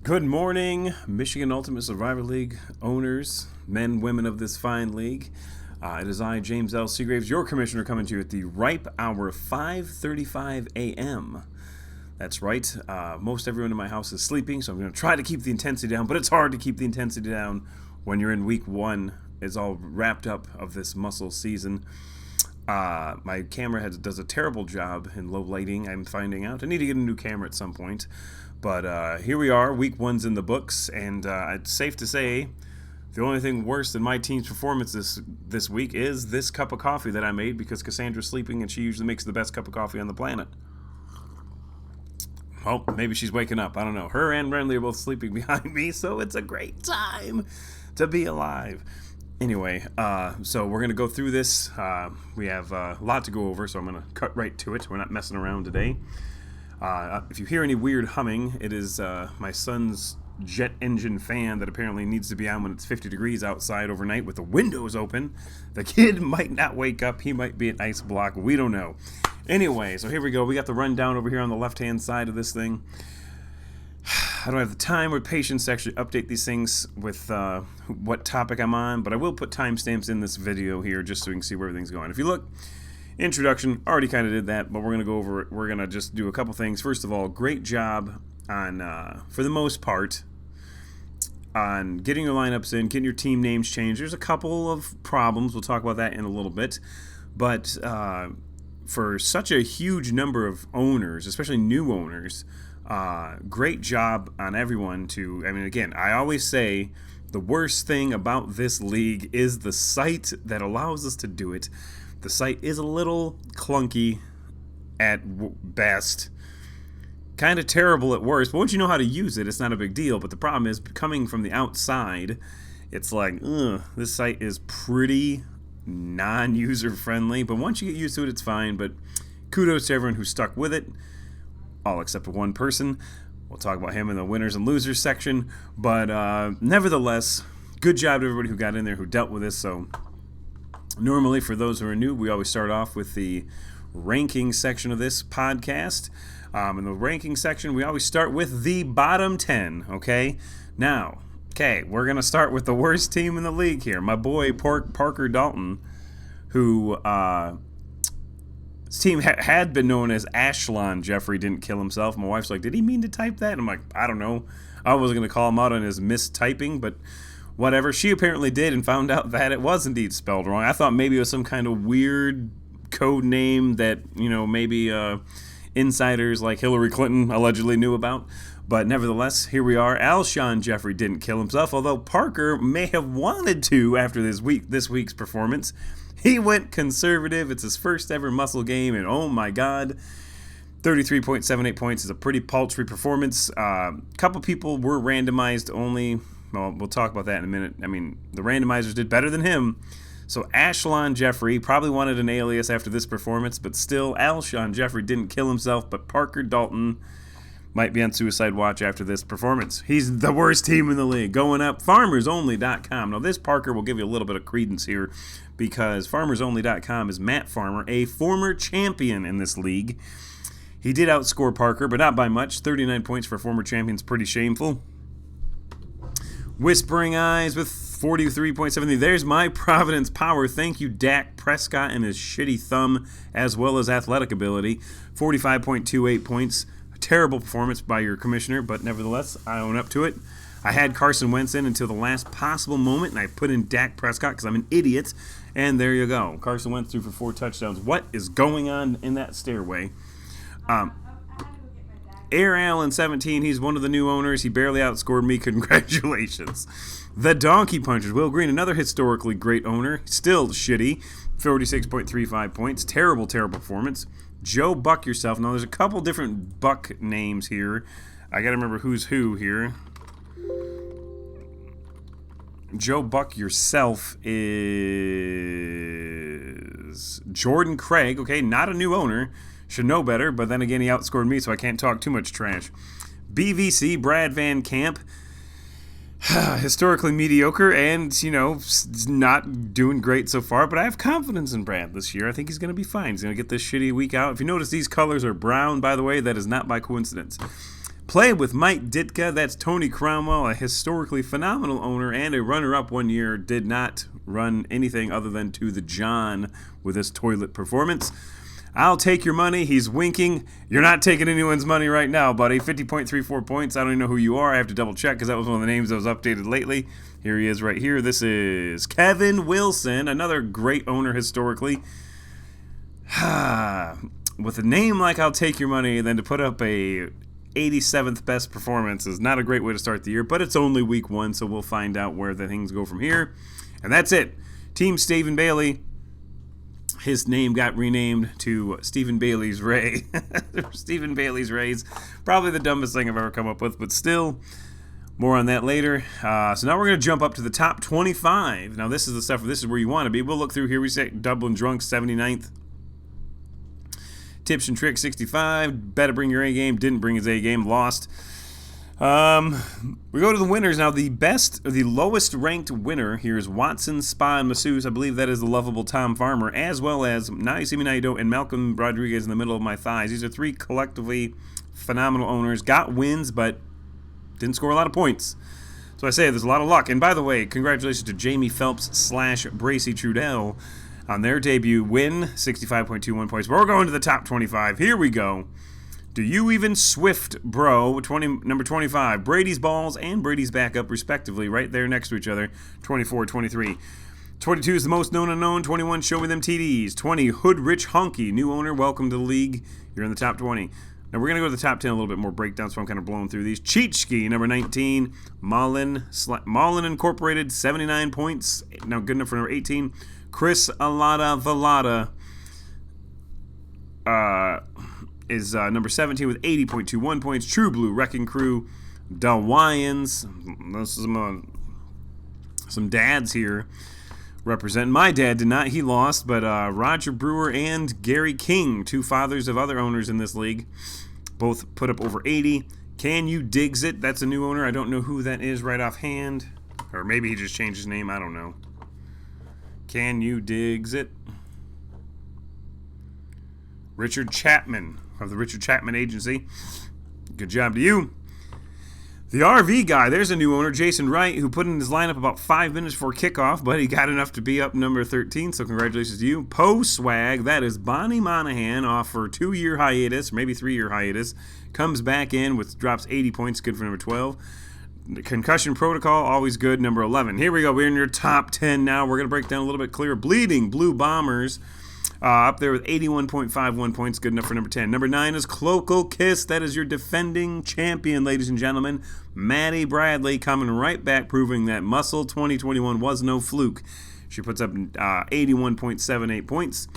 Good morning, Michigan Ultimate Survivor League owners, men, women of this fine league. It is I, James L. Seagraves, your commissioner, coming to you at the ripe hour of 5:35 a.m. That's right. Most everyone in my house is sleeping, so I'm going to try to keep the intensity down, but it's hard to keep the intensity down when you're in week one. It's all wrapped up of this MUSL season. My camera does a terrible job in low lighting, I'm finding out. I need to get a new camera at some point. But here we are, week one's in the books, and it's safe to say the only thing worse than my team's performance this week is this cup of coffee that I made because Cassandra's sleeping and she usually makes the best cup of coffee on the planet. Well, maybe she's waking up. I don't know. Her and Renly are both sleeping behind me, so it's a great time to be alive. Anyway, so we're going to go through this. We have a lot to go over, so I'm going to cut right to it. We're not messing around today. If you hear any weird humming, it is my son's jet engine fan that apparently needs to be on when it's 50 degrees outside overnight with the windows open. The kid might not wake up. He might be an ice block. We don't know. Anyway, so here we go. We got the rundown over here on the left-hand side of this thing. I don't have the time or patience to actually update these things with what topic I'm on, but I will put timestamps in this video here just so you can see where everything's going. If you look, introduction, already kind of did that, but we're going to go over it. We're going to just do a couple things. First of all, great job on, for the most part, on getting your lineups in, getting your team names changed. There's a couple of problems. We'll talk about that in a little bit. But for such a huge number of owners, especially new owners, great job on everyone to, I mean, again, I always say the worst thing about this league is the site that allows us to do it. The site is a little clunky at best, kind of terrible at worst, but once you know how to use it, it's not a big deal. But the problem is, coming from the outside, it's like, this site is pretty non-user friendly, but once you get used to it, it's fine. But kudos to everyone who stuck with it, all except one person. We'll talk about him in the winners and losers section, but nevertheless, good job to everybody who got in there, who dealt with this. So normally, for those who are new, we always start off with the ranking section of this podcast. In the ranking section, we always start with the bottom 10, okay? Now, we're going to start with the worst team in the league here. My boy, Parker Dalton, who his team had been known as Ashlon Jeffrey Didn't Kill Himself. My wife's like, did he mean to type that? And I'm like, I don't know. I wasn't going to call him out on his mistyping, but whatever. She apparently did and found out that it was indeed spelled wrong. I thought maybe it was some kind of weird code name that, maybe insiders like Hillary Clinton allegedly knew about. But nevertheless, here we are. Alshon Jeffrey Didn't Kill Himself, although Parker may have wanted to after this week's performance. He went conservative. It's his first ever MUSL game, and oh my God, 33.78 points is a pretty paltry performance. Couple people were randomized only. Well, we'll talk about that in a minute. I mean, the randomizers did better than him. So Ashlon Jeffrey probably wanted an alias after this performance, but still, Alshon Jeffrey didn't kill himself, but Parker Dalton might be on suicide watch after this performance. He's the worst team in the league. Going up, FarmersOnly.com. Now, this Parker will give you a little bit of credence here because FarmersOnly.com is Matt Farmer, a former champion in this league. He did outscore Parker, but not by much. 39 points for former champions, pretty shameful. Whispering Eyes with 43.70. There's my Providence power. Thank you, Dak Prescott and his shitty thumb, as well as athletic ability. 45.28 points. A terrible performance by your commissioner, but nevertheless, I own up to it. I had Carson Wentz in until the last possible moment, and I put in Dak Prescott because I'm an idiot. And there you go. Carson Wentz threw for 4 touchdowns. What is going on in that stairway? Air Allen 17, he's one of the new owners. He barely outscored me. Congratulations. The Donkey Punchers, Will Green, another historically great owner. Still shitty. 46.35 points. Terrible performance. Joe Buck Yourself. Now, there's a couple different Buck names here. I got to remember who's who here. Joe Buck Yourself is Jordan Craig. Okay, not a new owner. Should know better, but then again, he outscored me, so I can't talk too much trash. BVC, Brad Van Camp. Historically mediocre and, not doing great so far, but I have confidence in Brad this year. I think he's going to be fine. He's going to get this shitty week out. If you notice, these colors are brown, by the way. That is not by coincidence. Play with Mike Ditka. That's Tony Cromwell, a historically phenomenal owner and a runner-up one year. Did not run anything other than to the John with his toilet performance. I'll take your money. He's winking. You're not taking anyone's money right now, buddy. 50.34 points. I don't even know who you are. I have to double check because that was one of the names that was updated lately. Here he is right here. This is Kevin Wilson, another great owner historically. With a name like I'll take your money, then to put up a 87th best performance is not a great way to start the year, but it's only week 1, so we'll find out where the things go from here. And that's it. Team Stephen Bailey. His name got renamed to Stephen Bailey's Ray. Stephen Bailey's Rays. Probably the dumbest thing I've ever come up with, but still, more on that later. So now we're going to jump up to the top 25. Now this is the stuff, this is where you want to be. We'll look through here. We say Dublin Drunk, 79th. Tips and Tricks, 65. Better bring your A game. Didn't bring his A game. Lost. We go to the winners now. The lowest ranked winner here is Watson, Spa, and Masseuse. I believe that is the lovable Tom Farmer, as well as Now You See Me, Now You Don't, and Malcolm Rodriguez in the middle of my thighs. These are 3 collectively phenomenal owners. Got wins, but didn't score a lot of points. So I say there's a lot of luck. And by the way, congratulations to Jamie Phelps / Bracy Trudell on their debut win, 65.21 points. We're going to the top 25. Here we go. Do you even Swift, bro? Number 25, Brady's Balls and Brady's Backup, respectively, right there next to each other, 24, 23. 22 is the most known unknown. 21, Show Me Them TDs. 20, Hood Rich Honky, new owner, welcome to the league. You're in the top 20. Now we're going to go to the top 10, a little bit more breakdown, so I'm kind of blowing through these. Cheatski, number 19. Mullen Incorporated, 79 points. Now good enough for number 18. Chris Alada Velada is number 17 with 80.21 points. True Blue Wrecking Crew, Dawayans. This is some dads here representing. My dad did not. He lost, but Roger Brewer and Gary King, 2 fathers of other owners in this league, both put up over 80. Can You Digs It? That's a new owner. I don't know who that is right offhand. Or maybe he just changed his name. I don't know. Can You Digs It? Richard Chapman of the Richard Chapman Agency. Good job to you. The RV guy, there's a new owner, Jason Wright, who put in his lineup about 5 minutes before kickoff, but he got enough to be up number 13, so congratulations to you. Poe Swag, that is Bonnie Monahan, off for a 2-year hiatus, maybe 3-year hiatus, comes back in with drops 80 points, good for number 12. The Concussion Protocol, always good, number 11. Here we go, we're in your top 10 now. We're going to break down a little bit clearer. Bleeding Blue Bombers, up there with 81.51 points, good enough for number 10. Number 9 is Cloacal Kiss. That is your defending champion, ladies and gentlemen. Maddie Bradley coming right back, proving that MUSL 2021 was no fluke. She puts up 81.78 points.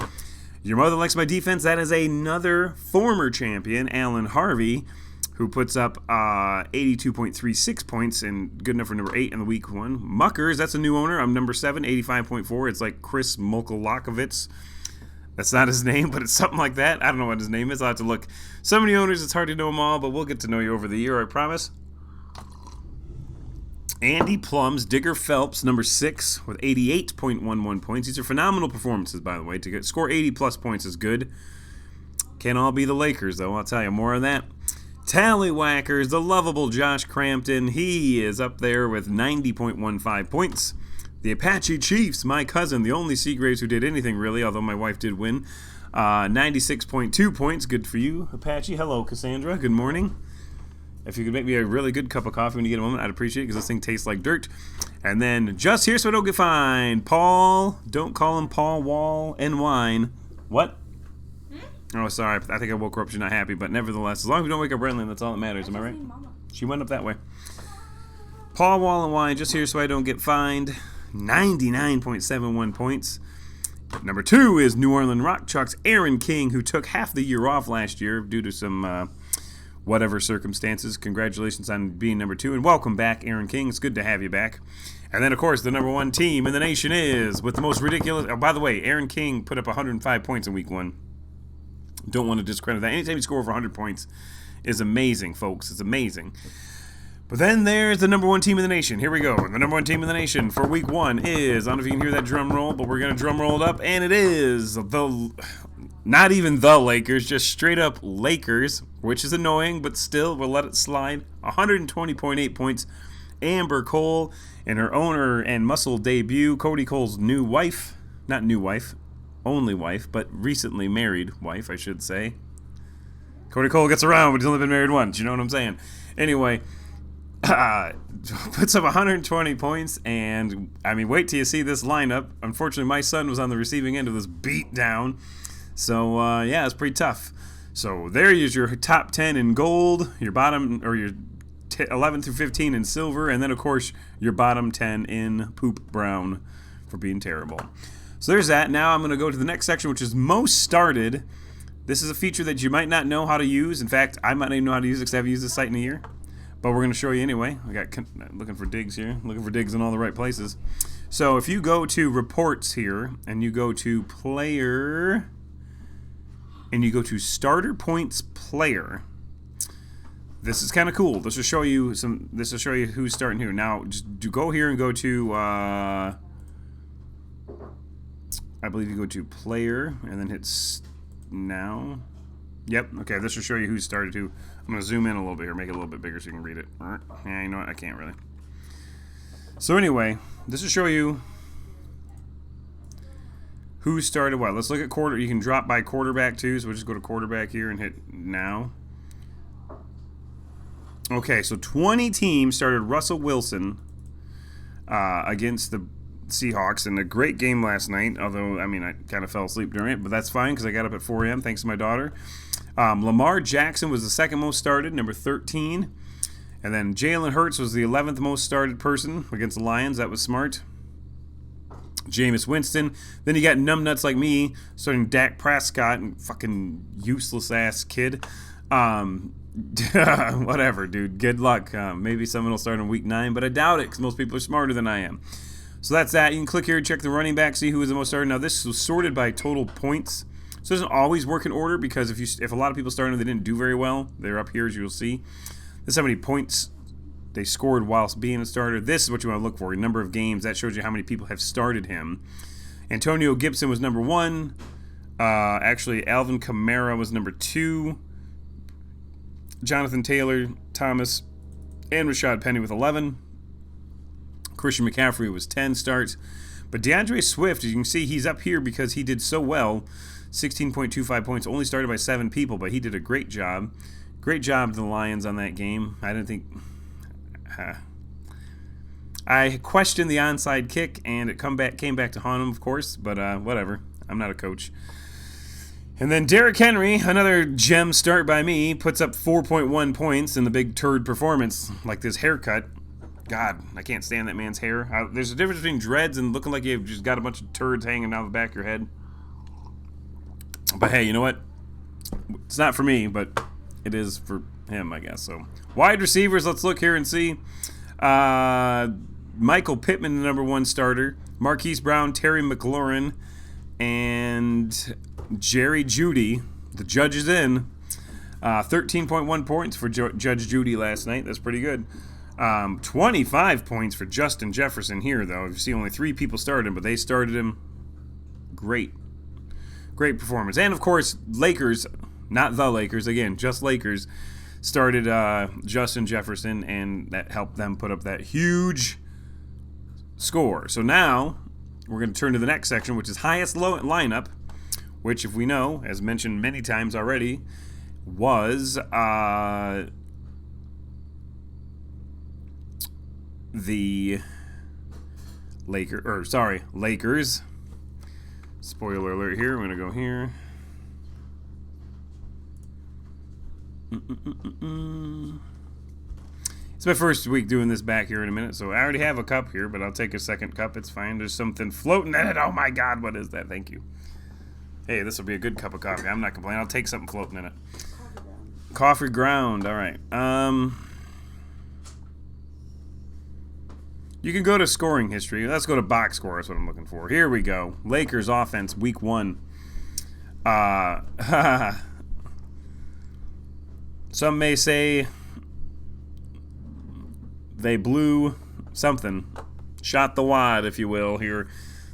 Your Mother Likes My Defense. That is another former champion, Alan Harvey, who puts up 82.36 points and good enough for number 8 in the week 1. Muckers, that's a new owner. I'm number 7, 85.4. It's like Chris Mokolakovitz. That's not his name, but it's something like that. I don't know what his name is. I'll have to look. So many owners, it's hard to know them all, but we'll get to know you over the year, I promise. Andy Plums, Digger Phelps, number 6, with 88.11 points. These are phenomenal performances, by the way. To score 80-plus points is good. Can't all be the Lakers, though. I'll tell you more on that. Tallywhackers, the lovable Josh Crampton. He is up there with 90.15 points. The Apache Chiefs, my cousin, the only Seagraves who did anything really, although my wife did win. 96.2 points. Good for you, Apache. Hello, Cassandra. Good morning. If you could make me a really good cup of coffee when you get a moment, I'd appreciate it because this thing tastes like dirt. And then, just here so I don't get fined, Paul, don't call him Paul Wall and Wine. What? Oh, sorry. I think I woke her up. She's not happy, but nevertheless, as long as we don't wake up Brenlin, that's all that matters. Am I right? She went up that way. Paul Wall and Wine, just here so I don't get fined. 99.71 points. Number 2 is New Orleans Rock Chuck's Aaron King, who took half the year off last year due to some whatever circumstances. Congratulations on being number 2, and welcome back, Aaron King. It's good to have you back. And then, of course, the number 1 team in the nation is, with the most ridiculous... Oh, by the way, Aaron King put up 105 points in week 1. Don't want to discredit that. Anytime you score over 100 points is amazing, folks. It's amazing. But then there's the number 1 team in the nation. Here we go. The number 1 team in the nation for week 1 is, I don't know if you can hear that drum roll, but we're going to drum roll it up, and it is the Not even the Lakers, just straight up Lakers, which is annoying, but still, we'll let it slide. 120.8 points. Amber Cole in her owner and MUSL debut. Cody Cole's new wife, not new wife, only wife, but recently married wife, I should say. Cody Cole gets around, but he's only been married once. You know what I'm saying? Anyway, puts up 120 points, and I mean, wait till you see this lineup. Unfortunately, my son was on the receiving end of this beat down, so yeah, it's pretty tough. So there is your top 10 in gold, your bottom, or your 11 through 15 in silver, and then of course your bottom 10 in poop brown for being terrible. So there's that. Now I'm going to go to the next section, which is most started. This is a feature that you might not know how to use. In fact, I might not even know how to use it because I haven't used this site in a year. But we're going to show you anyway. I got looking for digs here, looking for digs in all the right places. So if you go to reports here and you go to player and you go to starter points player, this is kind of cool. This will show you who's starting here. Now just go here and go to I believe you go to player and then hit now. Yep. Okay. This will show you who started who. I'm going to zoom in a little bit here, make it a little bit bigger so you can read it. Yeah, you know what? I can't really. So anyway, this will show you who started what. Let's look at quarter. You can drop by quarterback too. So we'll just go to quarterback here and hit now. Okay. So 20 teams started Russell Wilson against the Seahawks in a great game last night, although I mean I kind of fell asleep during it, but that's fine because I got up at 4 a.m. thanks to my daughter. Lamar Jackson was the second most started, number 13, and then Jalen Hurts was the 11th most started person against the Lions. That was smart. Jameis Winston. Then you got numbnuts like me starting Dak Prescott and fucking useless ass kid. Whatever, dude. Good luck. Maybe someone will start in week 9, but I doubt it because most people are smarter than I am. So that's that. You can click here and check the running back, see who was the most started. Now this was sorted by total points, so it doesn't always work in order because if a lot of people started and they didn't do very well, they're up here as you'll see. This is how many points they scored whilst being a starter. This is what you want to look for: your number of games. That shows you how many people have started him. Antonio Gibson was number 1. Actually, Alvin Kamara was number 2. Jonathan Taylor, Thomas, and Rashad Penny with 11. Christian McCaffrey was 10 starts. But DeAndre Swift, as you can see, he's up here because he did so well. 16.25 points, only started by 7 people, but he did a great job. Great job to the Lions on that game. I didn't think... I questioned the onside kick, and it came back to haunt him, of course, but whatever. I'm not a coach. And then Derrick Henry, another gem start by me, puts up 4.1 points in the big turd performance, like this haircut. God, I can't stand that man's hair. There's a difference between dreads and looking like you've just got a bunch of turds hanging out the back of your head. But hey, you know what? It's not for me, but it is for him, I guess. So, wide receivers, let's look here and see. Michael Pittman, the number 1 starter. Marquise Brown, Terry McLaurin, and Jerry Jeudy. The judge is in. 13.1 points for Judge Judy last night. That's pretty good. 25 points for Justin Jefferson here, though. You see only 3 people started him, but they started him. Great. Great performance. And, of course, Lakers, not the Lakers, again, just Lakers, started Justin Jefferson, and that helped them put up that huge score. So now we're going to turn to the next section, which is highest lineup, which, if we know, as mentioned many times already, was the Lakers. Spoiler alert here. We're going to go here. It's my first week doing this back here in a minute, so I already have a cup here, but I'll take a second cup. It's fine. There's something floating in it. Oh my God, what is that? Thank you. Hey, this will be a good cup of coffee. I'm not complaining. I'll take something floating in it. Coffee ground. All right. You can go to scoring history. Let's go to box score. That's what I'm looking for. Here we go. Lakers offense, week 1. Some may say they blew something. Shot the wad, if you will, here.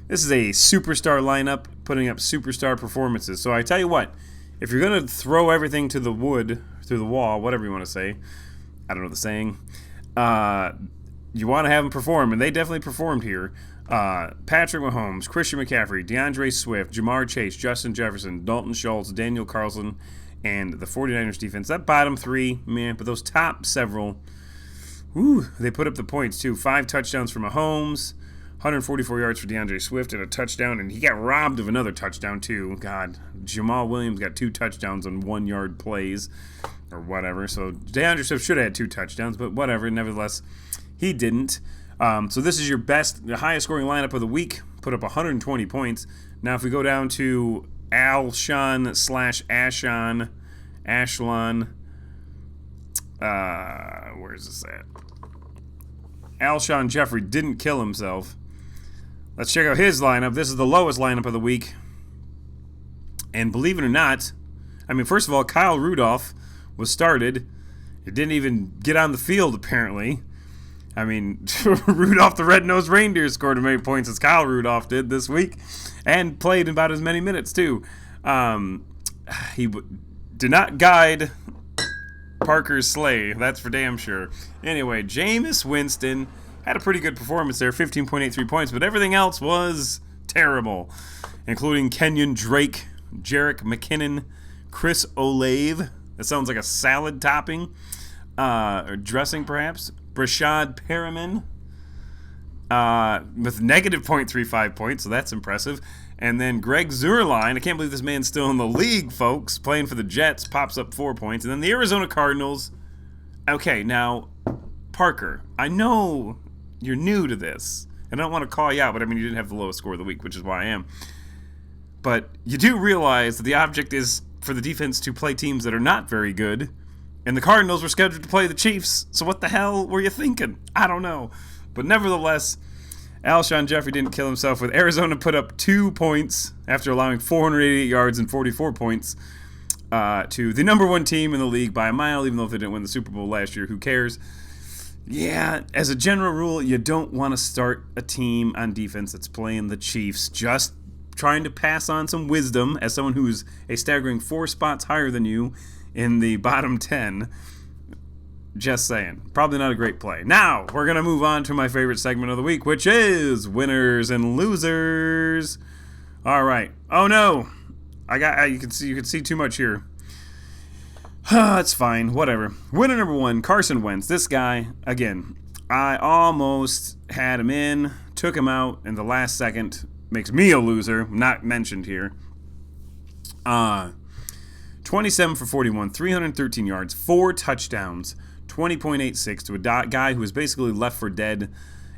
This is a superstar lineup. putting up superstar performances. So I tell you what, if you're going to throw everything to the wood, through the wall, whatever you want to say, I don't know the saying, you want to have them perform, and they definitely performed here. Patrick Mahomes, Christian McCaffrey, DeAndre Swift, Jamar Chase, Justin Jefferson, Dalton Schultz, Daniel Carlson, and the 49ers defense. That bottom three, man, but those top several, they put up the points too. 5 touchdowns for Mahomes, 144 yards for DeAndre Swift, and a touchdown, and he got robbed of another touchdown too. God, Jamal Williams got 2 touchdowns on 1-yard plays or whatever. So DeAndre Swift should have had 2 touchdowns, but whatever. Nevertheless, he didn't. So this is your the highest scoring lineup of the week. Put up 120 points. Now, if we go down to Ashlon, where is this at? Alshon Jeffrey didn't kill himself. Let's check out his lineup. This is the lowest lineup of the week. And believe it or not, I mean, first of all, Kyle Rudolph was started. It didn't even get on the field, apparently. I mean, Rudolph the Red-Nosed Reindeer scored as many points as Kyle Rudolph did this week and played about as many minutes, too. He did not guide Parker's sleigh, that's for damn sure. Anyway, Jameis Winston had a pretty good performance there, 15.83 points, but everything else was terrible, including Kenyon Drake, Jerick McKinnon, Chris Olave. That sounds like a salad topping, or dressing perhaps. Brashad Perriman with negative 0.35 points, so that's impressive. And then Greg Zuerlein, I can't believe this man's still in the league, folks, playing for the Jets, pops up 4 points. And then the Arizona Cardinals. Okay, now, Parker, I know you're new to this, and I don't want to call you out, but I mean, you didn't have the lowest score of the week, which is why I am. But you do realize that the object is for the defense to play teams that are not very good. And the Cardinals were scheduled to play the Chiefs, so what the hell were you thinking? I don't know. But nevertheless, Alshon Jeffrey didn't kill himself, with Arizona put up 2 points after allowing 488 yards and 44 points to the number 1 team in the league by a mile, even though they didn't win the Super Bowl last year. Who cares? Yeah, as a general rule, you don't want to start a team on defense that's playing the Chiefs. Just trying to pass on some wisdom as someone who's a staggering 4 spots higher than you in the bottom 10. Just saying. Probably not a great play. Now, we're going to move on to my favorite segment of the week, which is winners and losers. All right. Oh, no. You can see too much here. It's fine. Whatever. Winner number 1, Carson Wentz. This guy, again, I almost had him in, took him out in the last second. Makes me a loser. Not mentioned here. 27 for 41, 313 yards, 4 touchdowns, 20.86 to a guy who was basically left for dead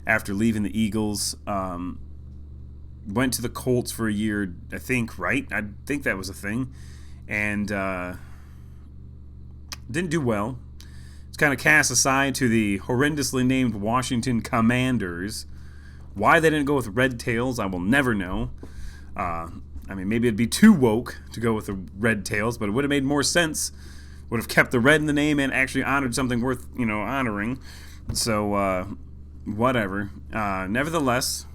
after leaving the Eagles. Went to the Colts for a year, I think, right? I think that was a thing. And didn't do well. It's kind of cast aside to the horrendously named Washington Commanders. Why they didn't go with Red Tails, I will never know. I mean, maybe it'd be too woke to go with the Red Tails, but it would have made more sense. Would have kept the red in the name and actually honored something worth, honoring. So, whatever. Nevertheless,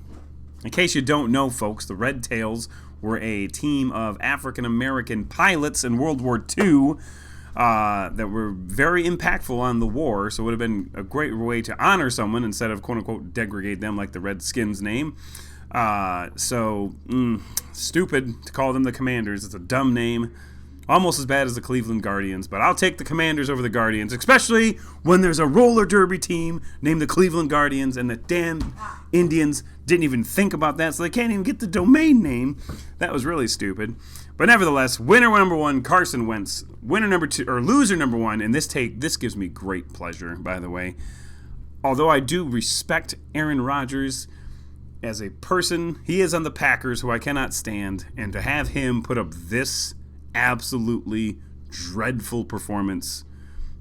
in case you don't know, folks, the Red Tails were a team of African-American pilots in World War II that were very impactful on the war, so it would have been a great way to honor someone instead of, quote-unquote, degrade them like the Redskins name. Stupid to call them the Commanders. It's a dumb name. Almost as bad as the Cleveland Guardians, but I'll take the Commanders over the Guardians, especially when there's a roller derby team named the Cleveland Guardians, and the damn Indians didn't even think about that, so they can't even get the domain name. That was really stupid. But nevertheless, winner number 1, Carson Wentz. Winner number 2, or loser number 1, and this gives me great pleasure, by the way. Although I do respect Aaron Rodgers as a person, he is on the Packers, who I cannot stand, and to have him put up this absolutely dreadful performance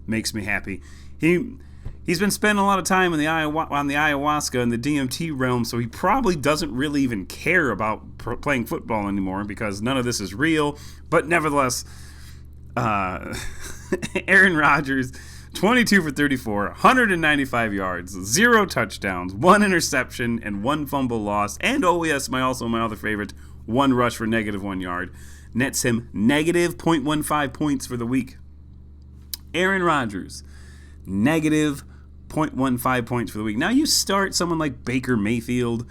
makes me happy. He's been spending a lot of time on the ayahuasca and the DMT realm, so he probably doesn't really even care about playing football anymore because none of this is real. But nevertheless, Aaron Rodgers, 22 for 34, 195 yards, 0 touchdowns, 1 interception, and 1 fumble lost. And oh yes, my other favorite, 1 rush for -1 yard. Nets him negative 0.15 points for the week. Aaron Rodgers, negative 0.15 points for the week. Now you start someone like Baker Mayfield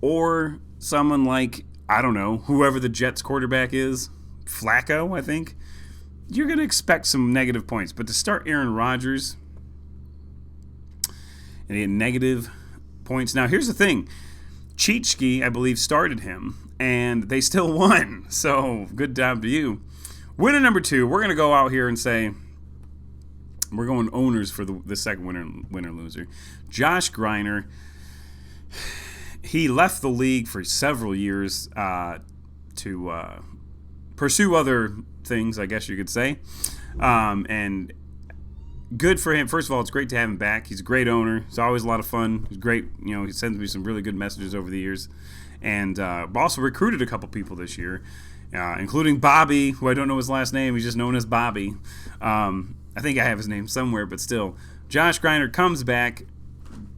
or someone like, I don't know, whoever the Jets quarterback is, Flacco, I think. You're going to expect some negative points. But to start Aaron Rodgers and he had negative points. Now here's the thing. Cheechke, I believe, started him, and they still won. So good job to you. Winner number 2, we're going to go out here and say, we're going owners for the second winner-loser. Josh Griner, he left the league for several years to pursue other things, I guess you could say. And good for him. First of all, it's great to have him back. He's a great owner. He's always a lot of fun. He's great. He sends me some really good messages over the years. And also recruited a couple people this year, including Bobby, who I don't know his last name. He's just known as Bobby. I think I have his name somewhere, but still. Josh Griner comes back,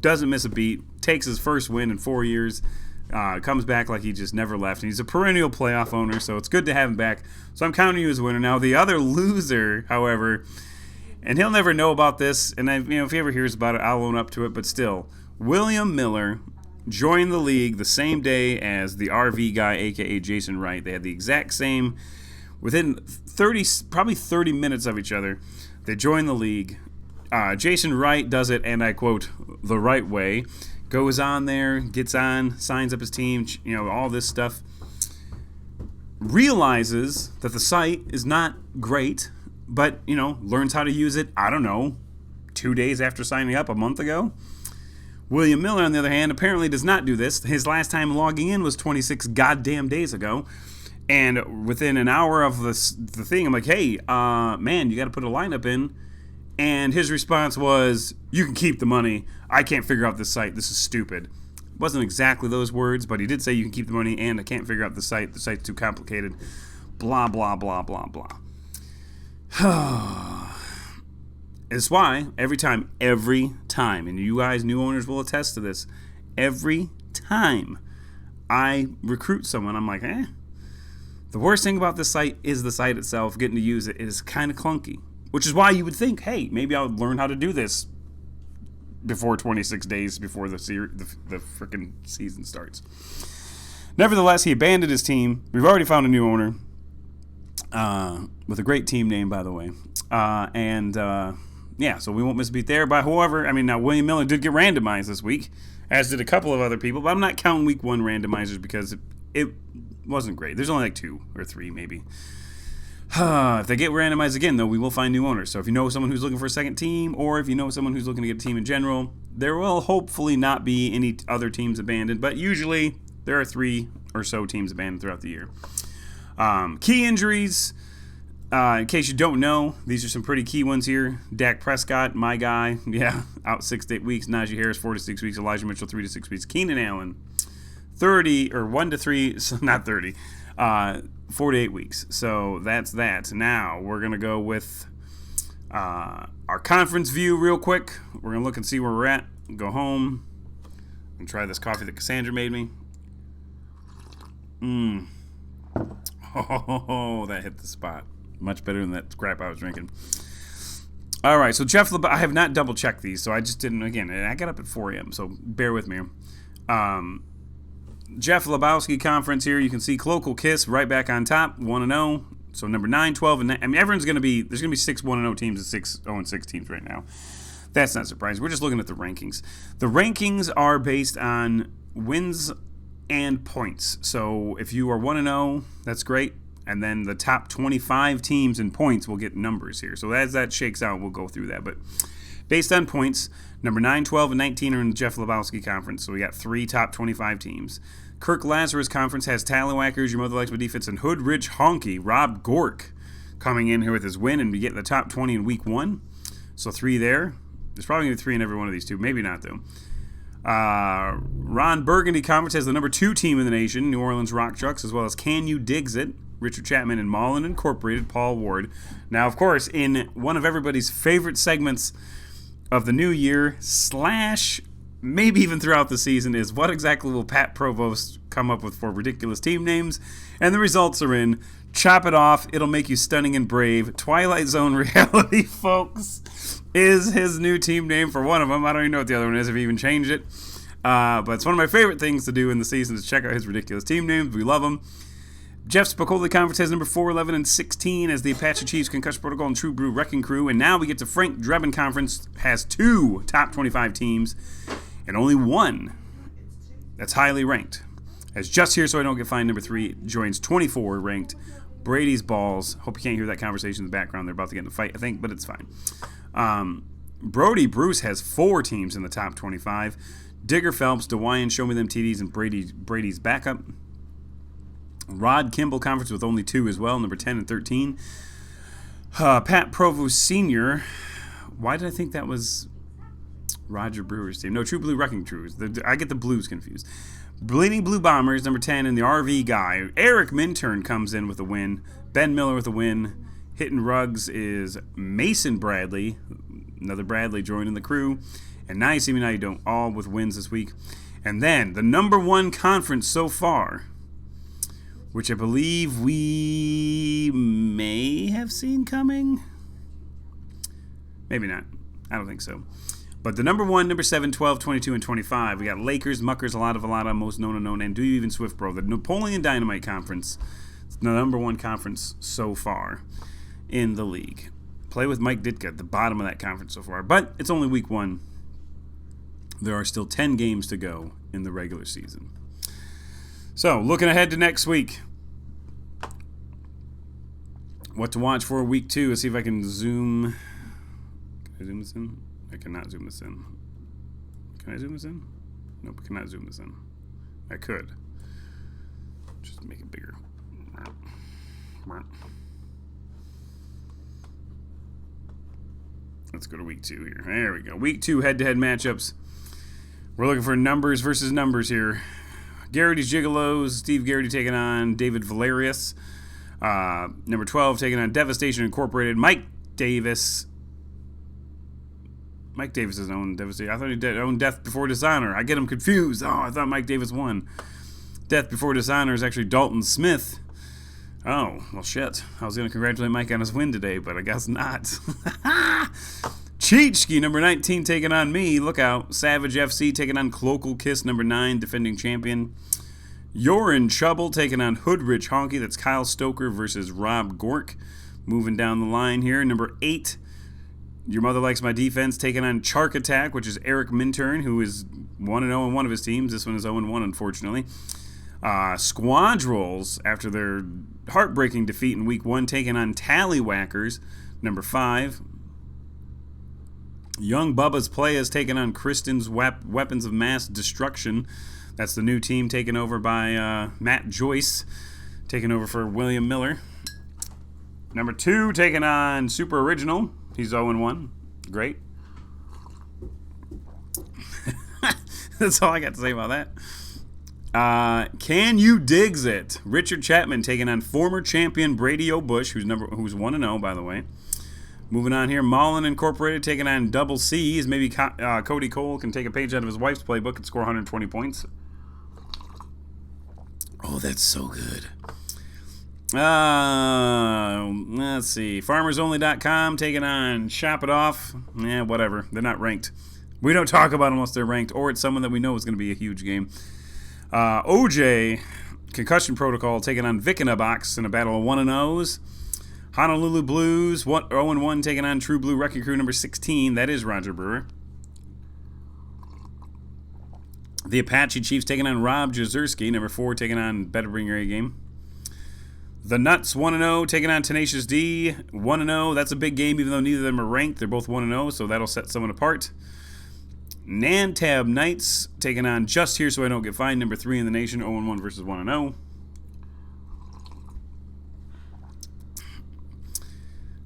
doesn't miss a beat, takes his first win in 4 years, comes back like he just never left. And he's a perennial playoff owner, so it's good to have him back. So I'm counting you as a winner. Now, the other loser, however, and he'll never know about this, and if he ever hears about it, I'll own up to it, but still, William Miller joined the league the same day as the RV guy, a.k.a. Jason Wright. They had the exact same, within probably 30 minutes of each other, they joined the league. Jason Wright does it, and I quote, the right way. Goes on there, gets on, signs up his team, all this stuff. Realizes that the site is not great, but, learns how to use it, I don't know, 2 days after signing up, a month ago. William Miller, on the other hand, apparently does not do this. His last time logging in was 26 goddamn days ago. And within an hour of the thing, I'm like, hey, man, you got to put a lineup in. And his response was, you can keep the money. I can't figure out this site. This is stupid. It wasn't exactly those words, but he did say you can keep the money and I can't figure out the site. The site's too complicated. Blah, blah, blah, blah, blah. It's why every time, and you guys, new owners will attest to this, every time I recruit someone, I'm like, the worst thing about this site is the site itself. Getting to use it is kind of clunky, which is why you would think, hey, maybe I'll learn how to do this before 26 days before the freaking season starts. Nevertheless, he abandoned his team. We've already found a new owner with a great team name, by the way. So we won't miss a beat there. But however, now William Miller did get randomized this week, as did a couple of other people. But I'm not counting week 1 randomizers because it wasn't great. There's only like 2 or 3 maybe. If they get randomized again, though, we will find new owners. So if you know someone who's looking for a second team, or if you know someone who's looking to get a team in general, there will hopefully not be any other teams abandoned. But usually there are 3 or so teams abandoned throughout the year. Key injuries. In case you don't know, these are some pretty key ones here. Dak Prescott, my guy, out 6 to 8 weeks. Najee Harris, 4 to 6 weeks. Elijah Mitchell, 3 to 6 weeks. Keenan Allen, 1 to 3, so not 30, 4 to 8 weeks. So that's that. Now we're going to go with our conference view real quick. We're going to look and see where we're at. Go home and try this coffee that Cassandra made me. Oh, that hit the spot. Much better than that crap I was drinking. All right, so Jeff I have not double-checked these, so I just didn't, again, I got up at 4 a.m., so bear with me. Jeff Lebowski conference here, you can see Cloacal Kiss right back on top, 1-0. So number 9, 12, and everyone's going to be, there's going to be 6 1-0 teams and 6 0-6 teams right now. That's not surprising. We're just looking at the rankings. The rankings are based on wins and points. So if you are 1-0, that's great. And then the top 25 teams in points will get numbers here. So as that shakes out, we'll go through that. But based on points, number 9, 12, and 19 are in the Jeff Lebowski conference. So we got 3 top 25 teams. Kirk Lazarus conference has Tallywhackers, Your Mother Likes My Defense, and Hood Ridge Honky, Rob Gork, coming in here with his win and be getting the top 20 in week 1. So 3 there. There's probably going to be 3 in every one of these 2. Maybe not, though. Ron Burgundy conference has the number 2 team in the nation, New Orleans Rock Trucks, as well as Can You Digs It, Richard Chapman, and Mullen Incorporated, Paul Ward. Now, of course, in one of everybody's favorite segments of the new year / maybe even throughout the season, is what exactly will Pat Provost come up with for ridiculous team names? And the results are in. Chop It Off, It'll Make You Stunning and Brave. Twilight Zone Reality, folks, is his new team name for one of them. I don't even know what the other one is, if he even changed it. But it's one of my favorite things to do in the season is check out his ridiculous team names. We love them. Jeff Spicoli Conference has number 4, 11, and 16 as the Apache Chiefs, Concussion Protocol, and True Blue Wrecking Crew. And now we get to Frank Drebin Conference, has 2 top 25 teams and only 1 that's highly ranked. As Just Here So I Don't Get Fined, number 3, joins 24 ranked Brady's Balls. Hope you can't hear that conversation in the background. They're about to get in a fight, I think, but it's fine. Brody Bruce has 4 teams in the top 25. Digger Phelps, DeWyan, Show Me Them TDs, and Brady's backup. Rod Kimball Conference with only 2 as well, number 10 and 13. Pat Provost Sr. Why did I think that was Roger Brewer's team? No, True Blue Wrecking Crew. I get the Blues confused. Bleeding Blue Bombers, number 10, and the RV guy. Eric Minturn comes in with a win. Ben Miller with a win. Hitting Rugs is Mason Bradley. Another Bradley joining the crew. And Now You See Me, Now You Don't, all with wins this week. And then the number 1 conference so far, which I believe we may have seen coming. Maybe not. I don't think so. But the number 1, number 7, 12, 22, and 25. We got Lakers, Muckers, Alada, Most Known Unknown, and Do You Even Swift Bro. The Napoleon Dynamite Conference. It's the number 1 conference so far in the league. Play with Mike Ditka at the bottom of that conference so far. But it's only week 1. There are still 10 games to go in the regular season. So, looking ahead to next week. What to watch for week 2. Let's see if I can zoom. Can I zoom this in? I cannot zoom this in. Can I zoom this in? Nope, I cannot zoom this in. I could. Just make it bigger. Let's go to week 2 here. There we go. Week 2 head-to-head matchups. We're looking for numbers versus numbers here. Garrity's Gigolos. Steve Garrity taking on David Valerius. Number 12 taking on Devastation Incorporated. Mike Davis. Mike Davis is owned Devastation. I thought he owned Death Before Dishonor. I get him confused. Oh, I thought Mike Davis won. Death Before Dishonor is actually Dalton Smith. Oh, well, shit. I was going to congratulate Mike on his win today, but I guess not. Cheechki, number 19, taking on me. Look out. Savage FC taking on Cloacal Kiss, number 9, defending champion. You're in Trouble taking on Hoodrich Honky. That's Kyle Stoker versus Rob Gork. Moving down the line here. Number 8, Your Mother Likes My Defense taking on Chark Attack, which is Eric Minturn, who is 1-0 in one of his teams. This one is 0-1, unfortunately. Squadrels, after their heartbreaking defeat in week 1, taking on Tallywhackers, number 5. Young Bubba's Playas taking on Kristen's Weapons of Mass Destruction. That's the new team taken over by Matt Joyce, taking over for William Miller. Number 2 taking on Super Original. He's 0-1. Great. That's all I got to say about that. Can You Digs It? Richard Chapman taking on former champion Brady O'Bush, who's 1-0, by the way. Moving on here, Mullen Incorporated taking on Double C's. Maybe Cody Cole can take a page out of his wife's playbook and score 120 points. Oh, that's so good. Let's see. FarmersOnly.com taking on Chop It Off. Yeah, whatever. They're not ranked. We don't talk about them unless they're ranked, or it's someone that we know is going to be a huge game. OJ, Concussion Protocol, taking on Vic in a Box in a battle of 1-0s. Honolulu Blues, 0-1, taking on True Blue Wrecking Crew, number 16. That is Roger Brewer. The Apache Chiefs taking on Rob Jazerski, number 4, taking on Better Bring Your A Game. The Nuts, 1-0, taking on Tenacious D, 1-0. That's a big game, even though neither of them are ranked. They're both 1-0, so that'll set someone apart. Nantab Knights taking on Just Here So I Don't Get Fined, number 3 in the nation, 0-1 versus 1-0.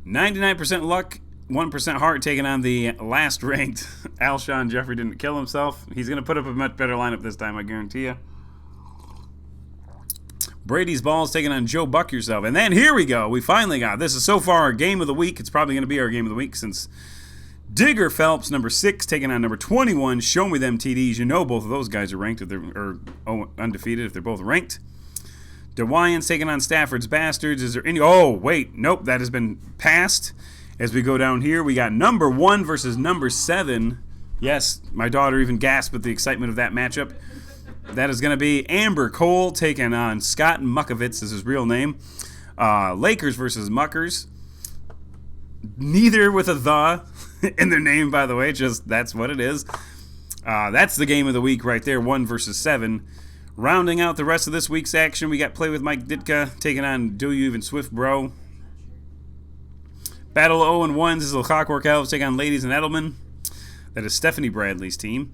99% luck, 1% heart, taking on the last ranked. Alshon Jeffrey didn't kill himself. He's going to put up a much better lineup this time, I guarantee you. Brady's Balls taking on Joe Buck Yourself. And then here we go. We finally got, this is so far our game of the week. It's probably going to be our game of the week since Digger Phelps, number 6, taking on number 21. Show me them TDs. You know both of those guys are ranked if they're undefeated if they're both ranked. DeWyans taking on Stafford's Bastards. Is there any? Oh, wait. Nope, that has been passed. As we go down here, we got number 1 versus number 7. Yes, my daughter even gasped at the excitement of that matchup. That is going to be Amber Cole taking on Scott Muckovitz is his real name. Lakers versus Muckers. Neither with a the in their name, by the way. Just that's what it is. That's the game of the week right there, 1 versus 7. Rounding out the rest of this week's action, we got Play with Mike Ditka taking on Do You Even Swift Bro. Battle of 0-1s is the Clockwork Elves taking on Ladies and Edelman. That is Stephanie Bradley's team.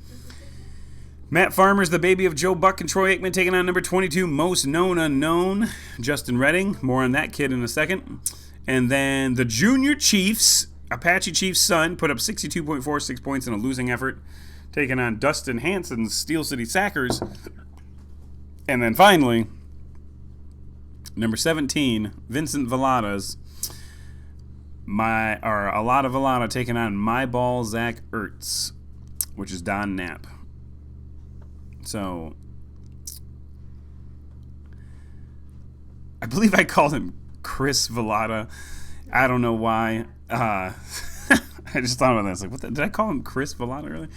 Matt Farmer's the baby of Joe Buck and Troy Aikman taking on number 22, Most Known Unknown, Justin Redding. More on that kid in a second. And then the Junior Chiefs, Apache Chiefs' son, put up 62.46 points in a losing effort, taking on Dustin Hansen's Steel City Sackers. And then finally, number 17, Vincent Vallada's Alada Vallada taking on My Ball Zach Ertz, which is Don Knapp. So, I believe I called him Chris Vallada. I don't know why. I just thought about that. I was like, did I call him Chris Vallada earlier?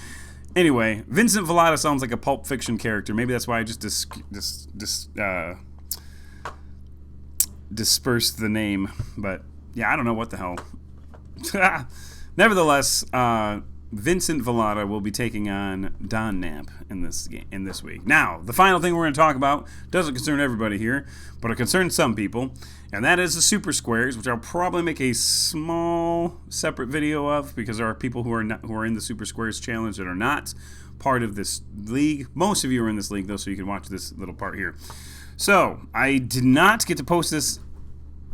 Anyway, Vincent Vallada sounds like a Pulp Fiction character. Maybe that's why I just dispersed the name. But, yeah, I don't know what the hell. Nevertheless, Vincent Vallada will be taking on Don Knapp in this week. Now, the final thing we're going to talk about doesn't concern everybody here, but it concerns some people, and that is the Super Squares, which I'll probably make a small separate video of because there are people who are in the Super Squares challenge that are not part of this league. Most of you are in this league though, so you can watch this little part here. So I did not get to post this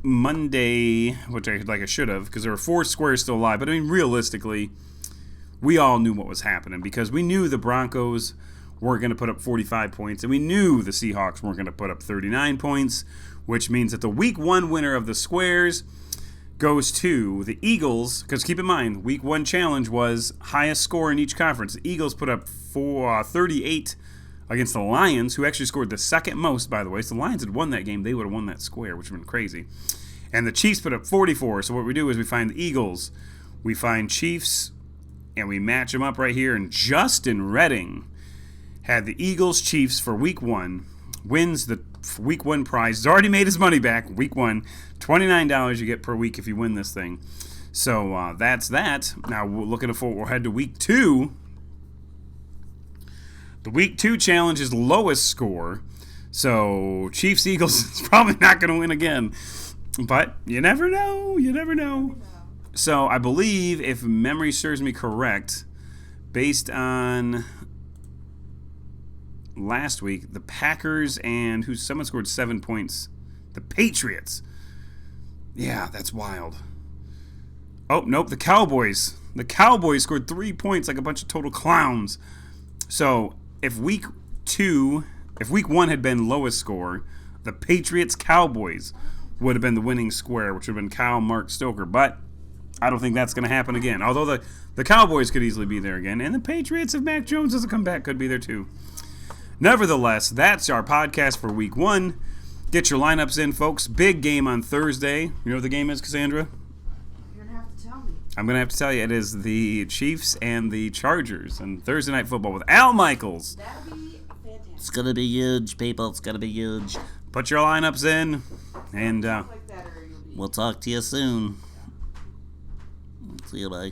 Monday, which I should have, because there were 4 squares still alive. But I mean, realistically, we all knew what was happening because we knew the Broncos weren't going to put up 45 points, and we knew the Seahawks weren't going to put up 39 points, which means that the Week 1 winner of the squares goes to the Eagles, because keep in mind, Week 1 challenge was highest score in each conference. The Eagles put up 38 against the Lions, who actually scored the second most, by the way. So the Lions had won that game. They would have won that square, which would have been crazy. And the Chiefs put up 44. So what we do is we find the Eagles, we find Chiefs, and we match them up right here. And Justin Redding had the Eagles Chiefs for Week 1, wins the Week 1 prize. He's already made his money back. Week 1, $29 you get per week if you win this thing. So that's that. Now we'll head to Week 2. The Week 2 challenge is lowest score. So Chiefs Eagles is probably not going to win again. But you never know. You never know. So I believe, if memory serves me correct, based on last week, the Packers and someone scored 7 points. The Patriots. Yeah, that's wild. Oh, nope, the Cowboys. The Cowboys scored 3 points like a bunch of total clowns. So if Week 1 had been lowest score, the Patriots-Cowboys would have been the winning square, which would have been Kyle, Mark, Stoker. But I don't think that's going to happen again. Although the Cowboys could easily be there again. And the Patriots, if Mac Jones doesn't come back, could be there too. Nevertheless, that's our podcast for Week 1. Get your lineups in, folks. Big game on Thursday. You know what the game is, Cassandra? You're going to have to tell me. I'm going to have to tell you. It is the Chiefs and the Chargers and Thursday Night Football with Al Michaels. That'll be fantastic. It's going to be huge, people. It's going to be huge. Put your lineups in, and Like that, or you'll be... We'll talk to you soon. See you, bye.